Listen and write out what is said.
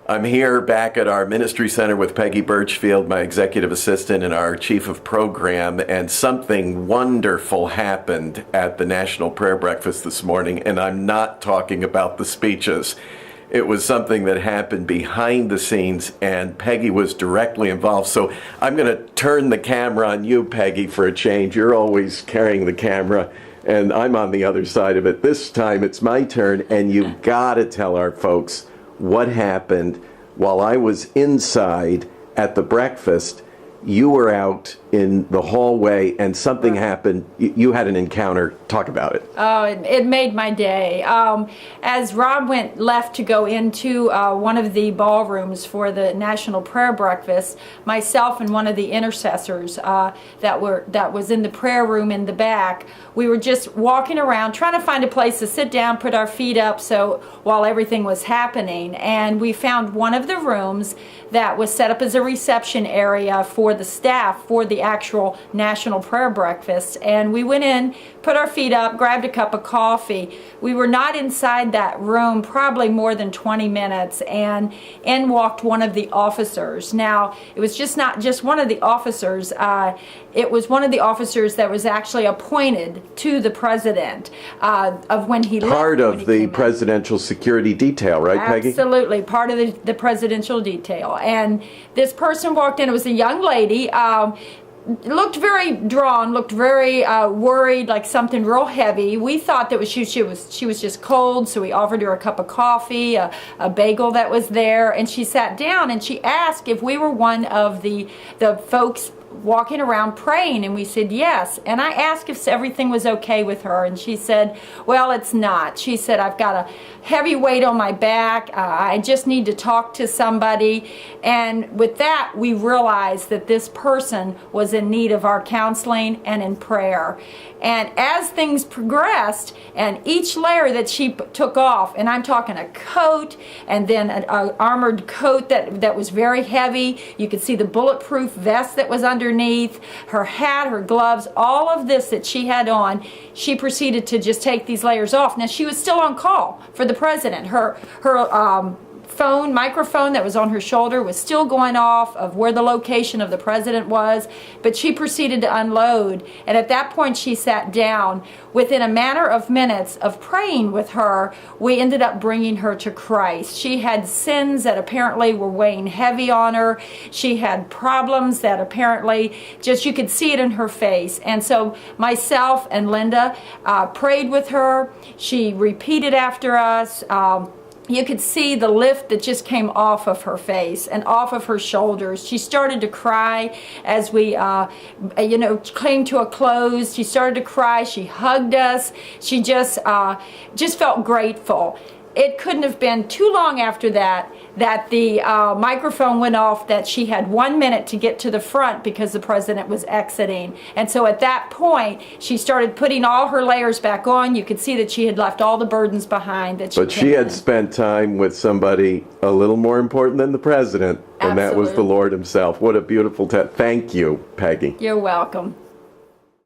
I'm here back at our ministry center with Peggy Birchfield, my executive assistant and our chief of program, and something wonderful happened at the National Prayer Breakfast this morning, and I'm not talking about the speeches. It was something that happened behind the scenes, and Peggy was directly involved. So I'm going to turn the camera on you, Peggy, for a change. You're always carrying the camera, and I'm on the other side of it. This time it's my turn, and you've got to tell our folks what happened while I was inside at the breakfast. You were out in the hallway and something happened. You had an encounter. Talk about it. Oh, it made my day. As Rob left to go into one of the ballrooms for the National Prayer Breakfast, myself and one of the intercessors that was in the prayer room in the back, we were just walking around trying to find a place to sit down, put our feet up so while everything was happening, and we found one of the rooms that was set up as a reception area for the staff for the actual National Prayer Breakfast. And we went in, put our feet up, grabbed a cup of coffee. We were not inside that room probably more than 20 minutes, and in walked one of the officers. Now, it was just not just one of the officers, it was one of the officers that was actually appointed to the president of when he left. Part of the presidential security detail, right, Peggy? Absolutely, part of the presidential detail. And this person walked in. It was a young lady. Looked very drawn, looked very worried, like something real heavy. We thought that she was just cold, so we offered her a cup of coffee, a bagel that was there, and she sat down and she asked if we were one of the folks walking around praying, and we said yes. And I asked if everything was okay with her, and she said, well, it's not. She said, I've got a heavy weight on my back, I just need to talk to somebody. And with that, we realized that this person was in need of our counseling and in prayer. And as things progressed, and each layer that she took off, and I'm talking a coat, and then an armored coat that was very heavy, you could see the bulletproof vest that was underneath, her hat, her gloves, all of this that she had on, she proceeded to just take these layers off. Now, she was still on call for the president. Her microphone that was on her shoulder was still going off of where the location of the president was, but she proceeded to unload, and at that point she sat down. Within a matter of minutes of praying with her, we ended up bringing her to Christ. She had sins that apparently were weighing heavy on her. She had problems that apparently just you could see it in her face. And so myself and Linda prayed with her. She repeated after us. You could see the lift that just came off of her face and off of her shoulders. She started to cry as we, came to a close. She started to cry. She hugged us. She just felt grateful. It couldn't have been too long after that the microphone went off, that she had 1 minute to get to the front because the president was exiting. And so at that point, she started putting all her layers back on. You could see that she had left all the burdens behind. But she had spent time with somebody a little more important than the president, and that was the Lord himself. What a beautiful thank you, Peggy. You're welcome.